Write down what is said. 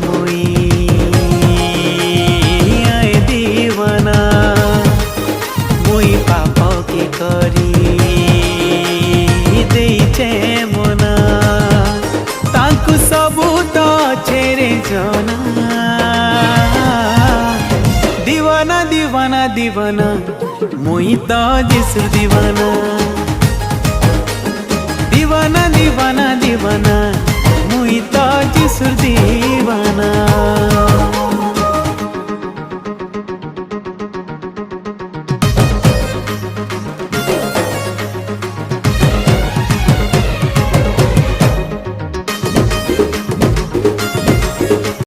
मुई आए दीवाना मुई पाप की करी देइछे मना ताकु सबू तो छेरे जना दीवाना दीवाना दीवाना मुई तो जिसु दीवाना दीवाना दीवाना दीवाना मुई तो जिसु दीवाना।